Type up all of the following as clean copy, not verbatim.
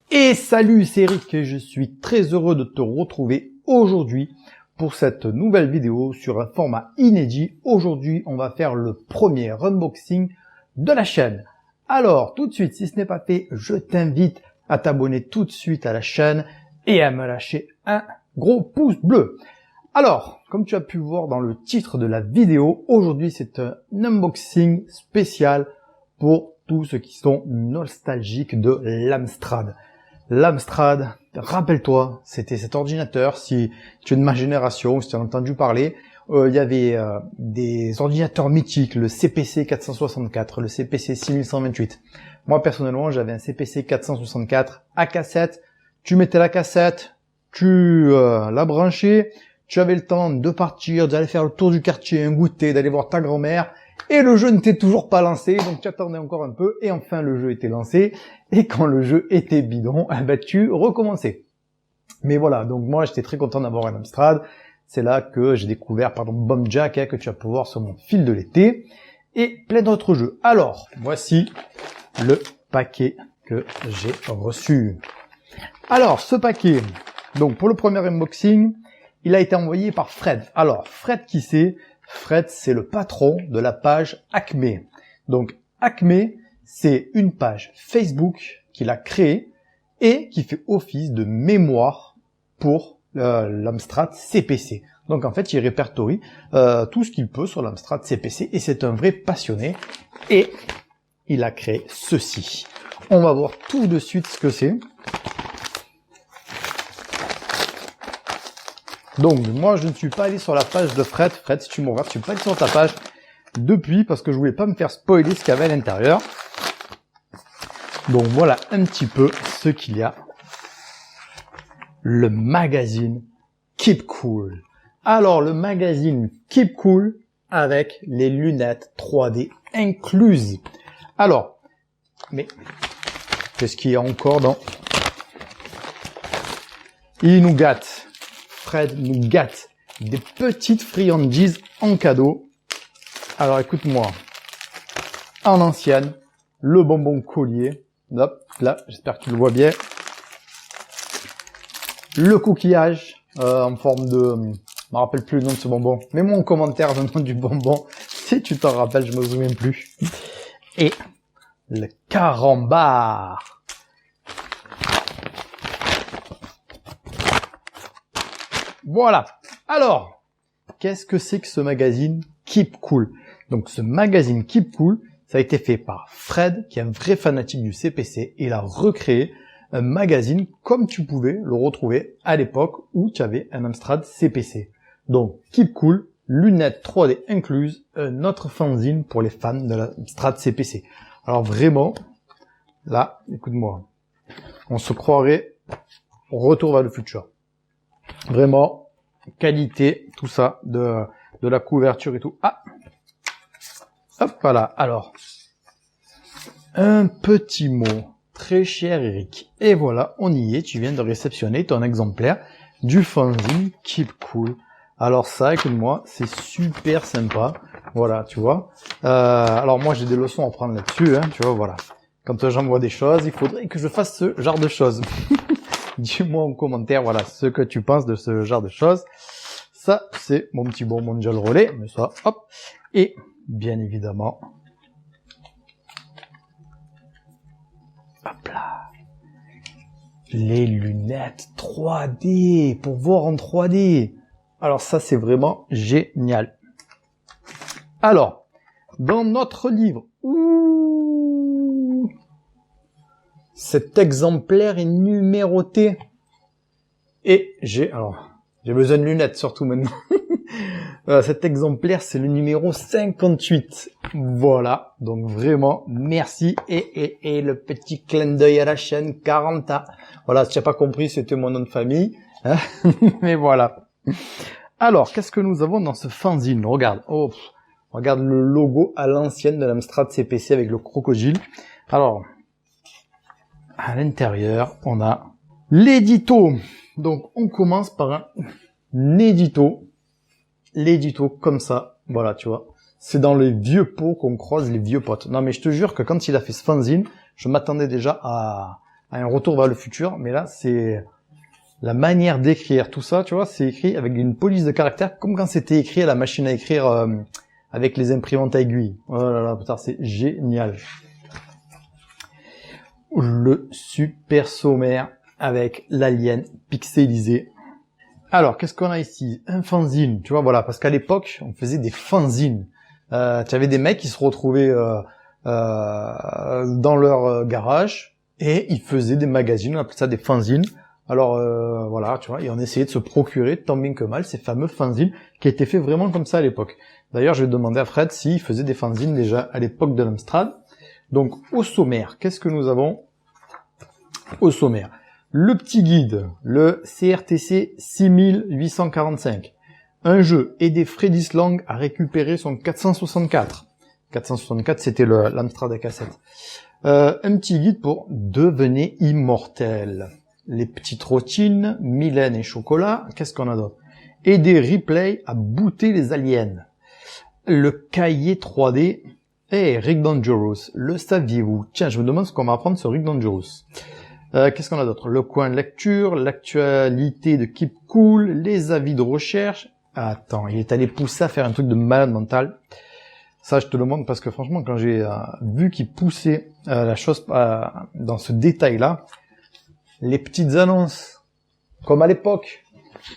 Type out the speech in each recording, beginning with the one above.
Et salut, c'est Eric et je suis très heureux de te retrouver aujourd'hui pour cette nouvelle vidéo sur un format inédit. Aujourd'hui, on va faire le premier unboxing de la chaîne. Alors, tout de suite, si ce n'est pas fait, je t'invite à t'abonner tout de suite à la chaîne et à me lâcher un gros pouce bleu. Alors, comme tu as pu voir dans le titre de la vidéo, aujourd'hui c'est un unboxing spécial pour tous ceux qui sont nostalgiques de l'Amstrad. L'Amstrad, rappelle-toi, c'était cet ordinateur, si tu es de ma génération, si tu as entendu parler, il y avait des ordinateurs mythiques, le CPC 464, le CPC 6128. Moi personnellement, j'avais un CPC 464 à cassette, tu mettais la cassette, tu la branchais, tu avais le temps de partir, d'aller faire le tour du quartier, un goûter, d'aller voir ta grand-mère, et le jeu n'était toujours pas lancé, donc tu attendais encore un peu, et enfin le jeu était lancé, et quand le jeu était bidon, tu recommençais. Mais voilà, donc moi j'étais très content d'avoir un Amstrad, c'est là que j'ai découvert, Bomb Jack, que tu vas pouvoir voir sur mon fil de l'été, et plein d'autres jeux. Alors, voici le paquet que j'ai reçu. Alors, ce paquet, donc pour le premier unboxing, il a été envoyé par Fred. Alors, Fred qui c'est? Fred, c'est le patron de la page Acme. Donc, Acme, c'est une page Facebook qu'il a créée et qui fait office de mémoire pour l'Amstrad CPC. Donc, en fait, il répertorie tout ce qu'il peut sur l'Amstrad CPC et c'est un vrai passionné. Et il a créé ceci. On va voir tout de suite ce que c'est. Donc, moi, je ne suis pas allé sur la page de Fred. Fred, si tu me regardes, je suis pas allé sur ta page depuis parce que je voulais pas me faire spoiler ce qu'il y avait à l'intérieur. Donc, voilà un petit peu ce qu'il y a. Le magazine Keep Cool. Alors, le magazine Keep Cool avec les lunettes 3D incluses. Alors, mais qu'est-ce qu'il y a encore dans... Il nous gâte. Fred nous gâte des petites friandises en cadeau. Alors écoute-moi, en ancienne, le bonbon collier, hop, là, j'espère que tu le vois bien. Le coquillage en forme de... je me rappelle plus le nom de ce bonbon. Mets-moi en commentaire le nom du bonbon, si tu t'en rappelles, je me souviens plus. Et le carambar. Voilà. Alors, qu'est-ce que c'est que ce magazine Keep Cool? Donc, ce magazine Keep Cool, ça a été fait par Fred, qui est un vrai fanatique du CPC. Il a recréé un magazine comme tu pouvais le retrouver à l'époque où tu avais un Amstrad CPC. Donc, Keep Cool, lunettes 3D incluses, un autre fanzine pour les fans de l'Amstrad CPC. Alors, vraiment, là, écoute-moi, on se croirait au retour vers le futur. Vraiment, qualité, tout ça, de la couverture et tout. Ah, hop, voilà. Alors, un petit mot, très cher Eric. Et voilà, on y est. Tu viens de réceptionner ton exemplaire du fanzine Keep Cool. Alors ça, écoute-moi, c'est super sympa. Voilà, tu vois. Alors moi, j'ai des leçons à prendre là-dessus, hein, tu vois, voilà. Quand j'envoie des choses, il faudrait que je fasse ce genre de choses. Dis-moi en commentaire, voilà, ce que tu penses de ce genre de choses. Ça, c'est mon petit bonbon de gel relais, mais ça, hop. Et, bien évidemment, hop là, les lunettes 3D, pour voir en 3D. Alors ça, c'est vraiment génial. Alors, dans notre livre, cet exemplaire est numéroté. Et j'ai besoin de lunettes surtout maintenant. Voilà, cet exemplaire, c'est le numéro 58. Voilà. Donc vraiment, merci. Et le petit clin d'œil à la chaîne 40A. Voilà, si tu n'as pas compris, c'était mon nom de famille. Hein. Mais voilà. Alors, qu'est-ce que nous avons dans ce fanzine? Regarde. Oh, regarde le logo à l'ancienne de l'Amstrad CPC avec le crocodile. Alors, à l'intérieur, on a l'édito. Donc, on commence par un édito. L'édito, comme ça. Voilà, tu vois. C'est dans les vieux pots qu'on croise les vieux potes. Non, mais je te jure que quand il a fait ce fanzine, je m'attendais déjà à à un retour vers le futur, mais là, c'est la manière d'écrire. Tout ça, tu vois, c'est écrit avec une police de caractère, comme quand c'était écrit à la machine à écrire avec les imprimantes à aiguille. Oh là là, putain, c'est génial. Le super sommaire avec l'alien pixelisé. Alors, qu'est-ce qu'on a ici? Un fanzine, tu vois, voilà, parce qu'à l'époque, on faisait des fanzines. Tu avais des mecs qui se retrouvaient dans leur garage et ils faisaient des magazines, on appelait ça des fanzines. Alors, voilà, tu vois, et on essayait de se procurer, tant bien que mal, ces fameux fanzines qui étaient faits vraiment comme ça à l'époque. D'ailleurs, je vais demander à Fred s'il faisait des fanzines déjà à l'époque de l'Amstrad. Donc, au sommaire, qu'est-ce que nous avons au sommaire? Le petit guide, le CRTC 6845. Un jeu, aider Freddy's Lang à récupérer son 464. 464, c'était l'Amstrad à cassette. Un petit guide pour devenir immortel. Les petites routines, Mylène et Chocolat. Qu'est-ce qu'on a d'autre? Aider Ripley à booter les aliens. Le cahier 3D. Et Rick Dangerous. Le saviez-vous? Tiens, je me demande ce qu'on va apprendre sur Rick Dangerous. Qu'est-ce qu'on a d'autre? Le coin lecture, l'actualité de Keep Cool, les avis de recherche. Attends, il est allé pousser à faire un truc de malade mental. Ça, je te le montre parce que franchement, quand j'ai vu qu'il poussait la chose dans ce détail-là, les petites annonces, comme à l'époque.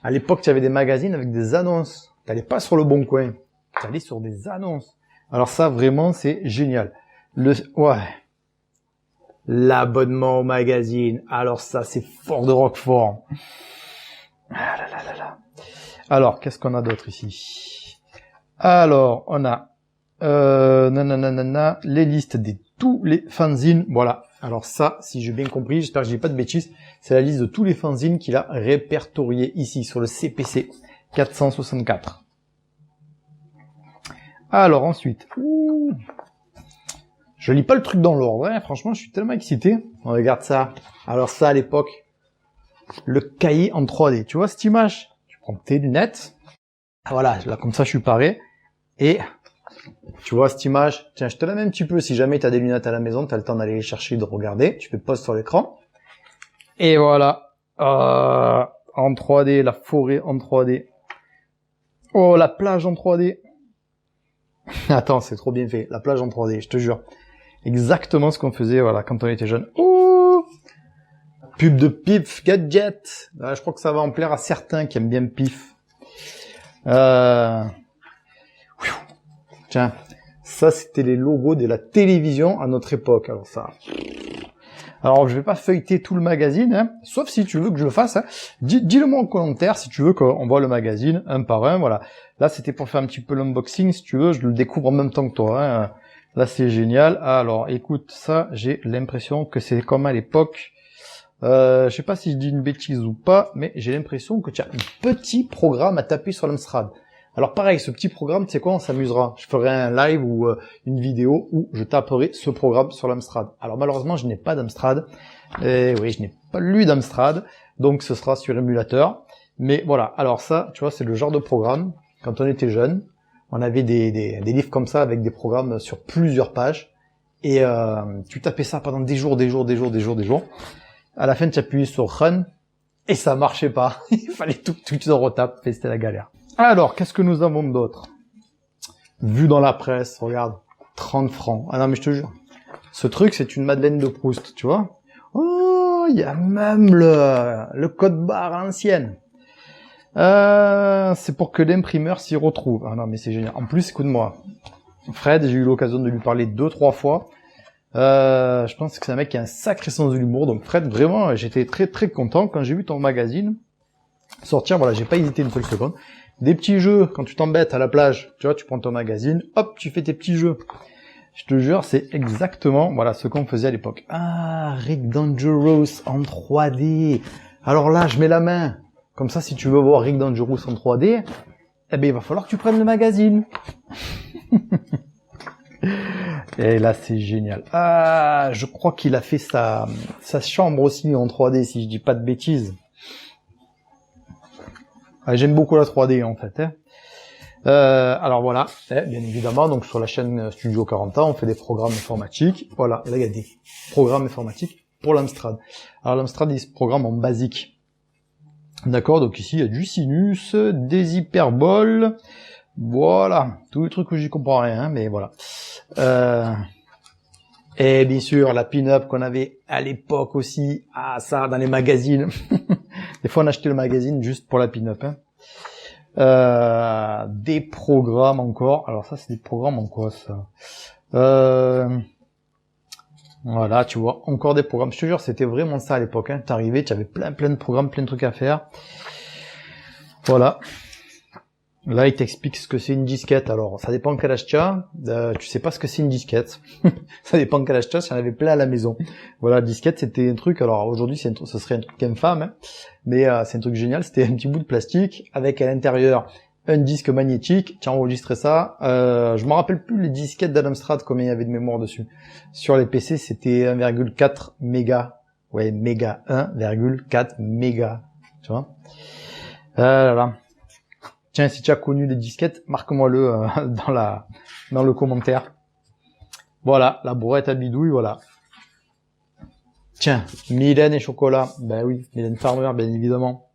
À l'époque, tu avais des magazines avec des annonces. Tu n'allais pas sur le Bon Coin, tu allais sur des annonces. Alors ça, vraiment, c'est génial. Ouais. L'abonnement au magazine. Alors ça, c'est fort de Roquefort. Ah là là là là. Alors, qu'est-ce qu'on a d'autre ici? Alors, on a les listes de tous les fanzines. Voilà. Alors ça, si j'ai bien compris, j'espère que je dis pas de bêtises, c'est la liste de tous les fanzines qu'il a répertoriés ici sur le CPC 464. Alors ensuite, je lis pas le truc dans l'ordre, hein. Franchement, je suis tellement excité. On regarde ça. Alors ça, à l'époque, le cahier en 3D. Tu vois cette image? Tu prends tes lunettes. Voilà, là comme ça, je suis paré. Et tu vois cette image? Tiens, je te la mets un petit peu. Si jamais tu as des lunettes à la maison, tu as le temps d'aller les chercher, de regarder. Tu fais pause sur l'écran. Et voilà. En 3D, la forêt en 3D. Oh, la plage en 3D. Attends, c'est trop bien fait. La plage en 3D, je te jure. Exactement ce qu'on faisait, voilà, quand on était jeune. Ouh, pub de Pif Gadget. Là, je crois que ça va en plaire à certains qui aiment bien Pif. Tiens, ça c'était les logos de la télévision à notre époque. Alors ça. Alors je vais pas feuilleter tout le magazine, hein, sauf si tu veux que je le fasse. Hein. Dis-le-moi en commentaire si tu veux qu'on voit le magazine un par un. Voilà. Là c'était pour faire un petit peu l'unboxing. Si tu veux, je le découvre en même temps que toi. Hein. Là c'est génial. Alors écoute, ça j'ai l'impression que c'est comme à l'époque. Je sais pas si je dis une bêtise ou pas, mais j'ai l'impression que tu as un petit programme à taper sur l'Amstrad. Alors pareil, ce petit programme, tu sais quoi, on s'amusera. Je ferai un live ou une vidéo où je taperai ce programme sur l'Amstrad. Alors malheureusement, je n'ai pas d'Amstrad. Oui, je n'ai pas lu d'Amstrad, donc ce sera sur émulateur. Mais voilà, alors ça, tu vois, c'est le genre de programme. Quand on était jeune, on avait des livres comme ça avec des programmes sur plusieurs pages. Et tu tapais ça pendant des jours. À la fin, tu appuyais sur Run et ça marchait pas. Il fallait tout que tu te retapes et c'était la galère. Alors, qu'est-ce que nous avons d'autre? Vu dans la presse, regarde, 30 francs. Ah non, mais je te jure, ce truc, c'est une Madeleine de Proust, tu vois. Oh, il y a même le code barre à l'ancienne. C'est pour que l'imprimeur s'y retrouve. Ah non, mais c'est génial. En plus, écoute-moi, Fred, j'ai eu l'occasion de lui parler 2-3 fois. Je pense que c'est un mec qui a un sacré sens de l'humour. Donc Fred, vraiment, j'étais très très content quand j'ai vu ton magazine sortir. Voilà, j'ai pas hésité une seule seconde. Des petits jeux, quand tu t'embêtes à la plage, tu vois, tu prends ton magazine, hop, tu fais tes petits jeux. Je te jure, c'est exactement, voilà, ce qu'on faisait à l'époque. Ah, Rick Dangerous en 3D. Alors là, je mets la main. Comme ça, si tu veux voir Rick Dangerous en 3D, eh ben, il va falloir que tu prennes le magazine. Et là, c'est génial. Ah, je crois qu'il a fait sa chambre aussi en 3D, si je dis pas de bêtises. Ah, j'aime beaucoup la 3D, en fait. Hein. Alors voilà, bien évidemment, donc sur la chaîne Studio 40 ans, on fait des programmes informatiques. Voilà, là, il y a des programmes informatiques pour l'Amstrad. Alors l'Amstrad, il se programme en basique. D'accord, donc ici il y a du sinus, des hyperboles, voilà, tous les trucs que j'y comprends rien, hein, mais voilà. Et bien sûr, la pin-up qu'on avait à l'époque aussi, ça, dans les magazines. Des fois, on achetait le magazine juste pour la pin-up. Hein. Des programmes encore. Alors ça, c'est des programmes en quoi, ça Voilà, tu vois, encore des programmes. Je te jure, c'était vraiment ça à l'époque. Hein. T'arrivais, tu avais plein de programmes, plein de trucs à faire. Voilà. Là, il t'explique ce que c'est une disquette. Alors, ça dépend quel âge tu as. Tu sais pas ce que c'est une disquette. Ça dépend quel âge tu as. J'en avais plein à la maison. Voilà, disquette, c'était un truc. Alors, aujourd'hui, ce serait un truc infâme. Hein, mais c'est un truc génial. C'était un petit bout de plastique avec à l'intérieur un disque magnétique. Tu enregistrais ça. Je me rappelle plus les disquettes d'Amstrad, combien il y avait de mémoire dessus. Sur les PC, c'était 1,4 mégas. Ouais, méga. 1,4 mégas. Tu vois. Voilà. Tiens, si tu as connu les disquettes, marque-moi-le dans le commentaire. Voilà, la bourrette à bidouille, voilà. Tiens, Mylène et chocolat. Ben oui, Mylène Farmer, bien évidemment.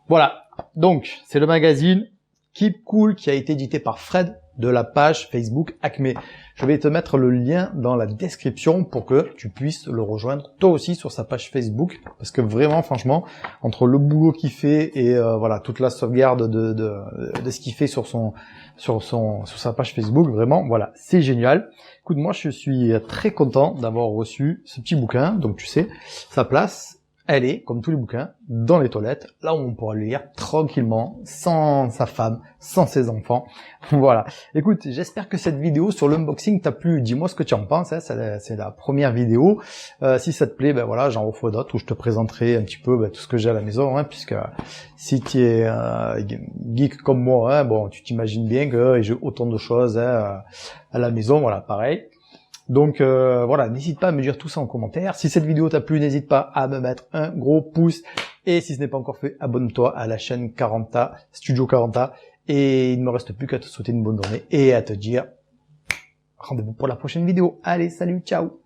Voilà, donc c'est le magazine Keep Cool qui a été édité par Fred de la page Facebook Acme. Je vais te mettre le lien dans la description pour que tu puisses le rejoindre toi aussi sur sa page Facebook, parce que vraiment, franchement, entre le boulot qu'il fait et voilà toute la sauvegarde de ce qu'il fait sur sa page Facebook, vraiment, voilà, c'est génial. Écoute, moi, je suis très content d'avoir reçu ce petit bouquin. Donc, tu sais, sa place, elle est, comme tous les bouquins, dans les toilettes, là où on pourra le lire tranquillement, sans sa femme, sans ses enfants. Voilà. Écoute, j'espère que cette vidéo sur l'unboxing t'a plu. Dis-moi ce que tu en penses. Hein. C'est la première vidéo. Si ça te plaît, ben voilà, j'en referai d'autres où je te présenterai un petit peu tout ce que j'ai à la maison, hein, puisque si tu es geek comme moi, hein, bon, tu t'imagines bien que j'ai autant de choses à la maison. Voilà, pareil. Donc voilà, n'hésite pas à me dire tout ça en commentaire. Si cette vidéo t'a plu, n'hésite pas à me mettre un gros pouce. Et si ce n'est pas encore fait, abonne-toi à la chaîne Studio 40. Et il ne me reste plus qu'à te souhaiter une bonne journée et à te dire rendez-vous pour la prochaine vidéo. Allez, salut, ciao!